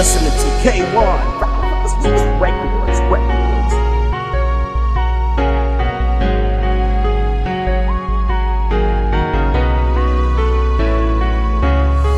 listening to K1 Records.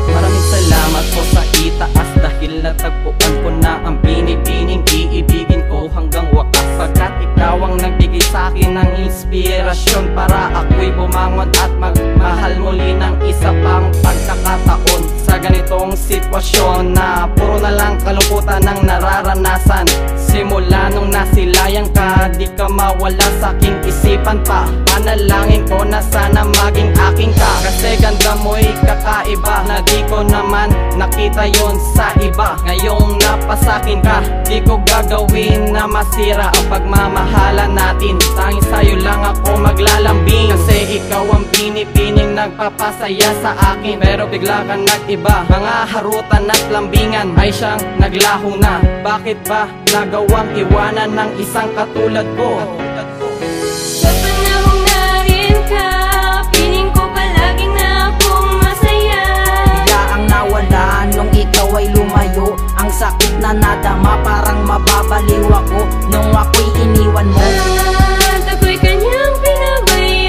Maraming salamat po sa itaas dahil natagpuan ko na ang binibining iibigin ko hanggang wakas, pagkat ikaw ang nagbigay sa akin ng inspirasyon para ako'y bumangon at magmahal muli ng isa pang pagkakataon sa ganitong sitwasyon na puro na lang kalungkutan ng nararanasan. Simula nung nasilayan ka, di ka mawala sa aking isipan pa. Panalangin ko na sana maging aking ka, kasi ganda mo'y kakaiba na di ko naman nakita yon sa iba. Ngayong napasakin ka, di ko gagawin na masira ang pagmamahalan natin. Tanging sa'yo lang ako maglalambing, kasi ikaw ang binibining nagpapasaya sa akin. Pero bigla kang nag-iba, mga harutan at lambingan ay siyang naglaho na. Bakit ba nagawang iwanan ng isang katulad ko? Sa panahong narin ka, piling ko palaging na akong masaya. Bigla ang nawala nung ikaw ay lumayo. Ang sakit na nadama, parang mababaliw ako nung ako'y iniwan mo. At ako'y kanyang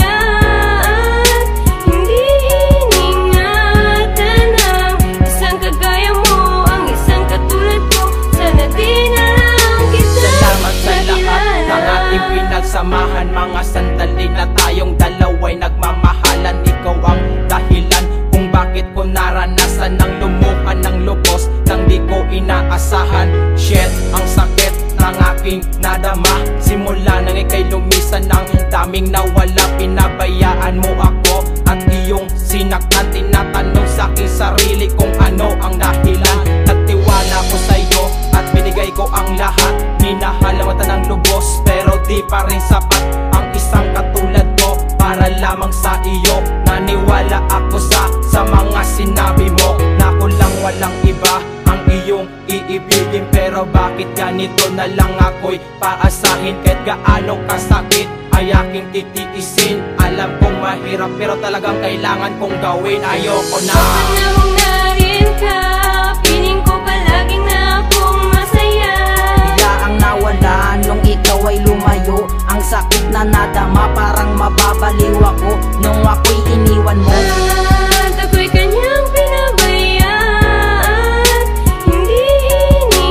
pinabayaan, hindi iningatan ang isang kagaya mo, ang isang katulad ko. Sana di na lang kita Salamat sa lahat nakilala. ng ating pinagsamahan, mga sandali na tayong dalawa'y nagmamahalan. Ikaw ang dahilan kung bakit ko naranasan ng lumuha ng lubos nang di ko inaasahan. Shit, ang sakit ng aking nadama simula nang ika'y lumisan ng daming nawala. Pinabayaan mo ako at iyong sinaktan. Tinatanong sa aking sarili kung ano ang dahilan. Nagtiwala ko sa'yo at binigay ko ang lahat. Minahalamatan ng lubos pero di pa rin sapat ang isang katulad ko para lamang sa iyo. Naniwala ako sa mga sinabi mo na ako lang walang iba ang iyong iibigin. Pero bakit ganito na lang ako'y paasahin? Kahit gaano kasakit ay aking titiisin. Alam kong mahirap pero talagang kailangan kong gawin. Ayoko na. Sa panahong narin ka, piling ko palaging na akong masaya. Bigla ang nawala nung ikaw ay lumayo. Ang sakit na nadama, parang mababaliw ako nung ako'y iniwan mo. At ako'y kanyang pinabayaan, hindi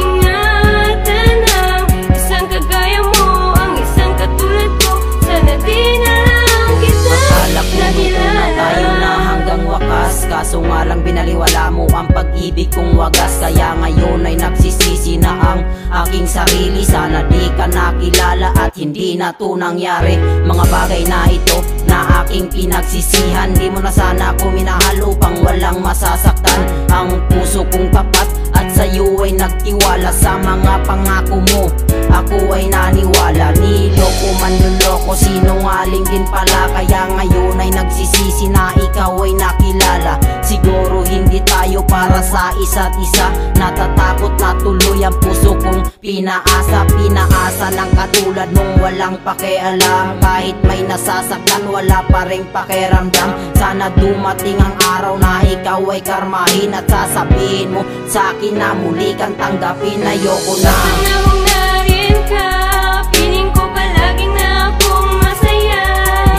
iningatan ang isang kagaya mo, ang isang katulad ko. Sana di na lang kita Akala ko nung una tayo na nakilala. hanggang wakas, kaso nga lang binaliwala mo ang pag-ibig kong wagas. Kaya ngayon ay nagsisisi na ang aking sarili. Sana di ka nakilala at hindi na to nangyari. Mga bagay na ito na aking pinagsisihan. Di mo na sana ako minahal upang walang masasaktan ang puso kong tapat at sa'yo ay nagtiwala. Sa mga pangako mo ako ay naniwala. Niloko man luloko, sinungaling din pala. Kaya ngayon ay nagsisisi na ikaw ay nakilala. Siguro hindi tayo para sa isa't isa. Natatakot na tuloy ang puso kong pinaasa. Pinaasa ng katulad mong walang pakialam. Kahit may nasasaktan, wala pa rin pakiramdam. Sana dumating ang araw na ikaw ay karmahin at sasabihin mo sa akin na muli kang tanggapin. Ayoko na. Sa panahong narin ka, piling ko palaging na akong masaya.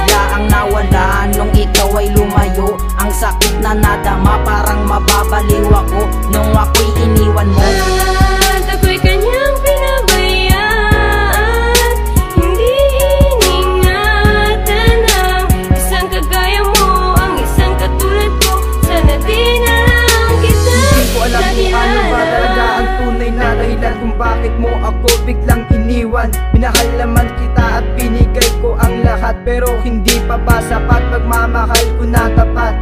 Bigla ang nawala nung ikaw ay lumayo. Ang sakit na nadama, parang mababaliw ako nung ako'y iniwan mo. At ako'y kanyang pinabayaan, hindi iningatan ang isang kagaya mo, ang isang katulad ko. Sana di na lang kita Hindi ko alam kung ano ba talaga ang nakilala. tunay na dahilan kung bakit mo ako biglang iniwan. Minahal naman kita at binigay ko ang lahat, pero hindi pa ba sapat pagmamahal ko na tapat?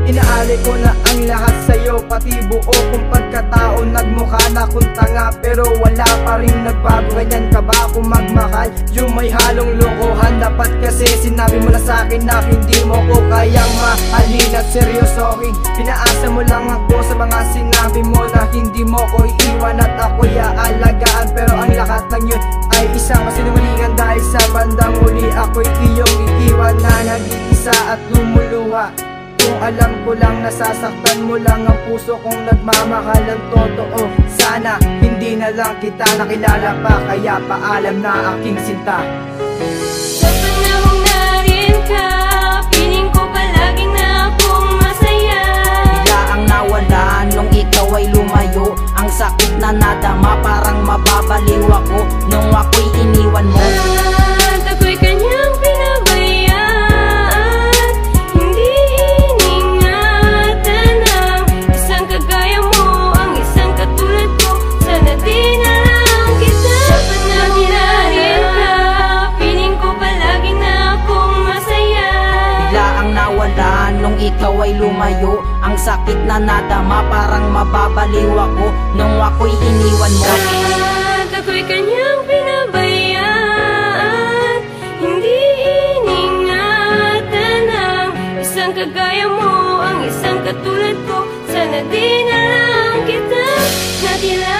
Inaali ko na ang lahat sa'yo, pati buo kong pagkatao. Nagmukha na kung tanga pero wala pa rin nagbago. Ganyan ka ba kung magmahal? Yung may halong lokohan. Dapat kasi sinabi mo na sa'kin na hindi mo ko kayang mahalin at seryosohin. Pinaasa mo lang ako sa mga sinabi mo na hindi mo ko iiwan at ako'y aalagaan. Pero ang lahat ng yun ay isang kasinungalingan, dahil sa bandang huli ako'y iyong iiwan na nag-iisa at lumuluha. Kung alam ko lang nasasaktan mo lang ang puso kong nagmamahal ng totoo. Sana hindi na lang kita nakilala pa, kaya paalam na aking sinta. Sa panahong narin ka, piling ko palagi na akong masaya. Bigla ang nawala nung ikaw ay lumayo. Ang sakit na nadama parang mababaliw ako nung ako'y iniwan mo. At ako'y kanyang pinabayaan, hindi iningatan ang isang kagaya mo, ang isang katulad ko. Sana di na lang kita. Sa panahong narin ka, piling ko palagi na akong masaya. Bigla ang nawala nung ikaw ay lumayo. Ang sakit na nadama parang mababaliw ako nung ako'y iniwan mo. At ako'y kanyang pinabayaan, hindi iningatan ang isang kagaya mo, ang isang katulad ko. Sana di na lang kita nakilala.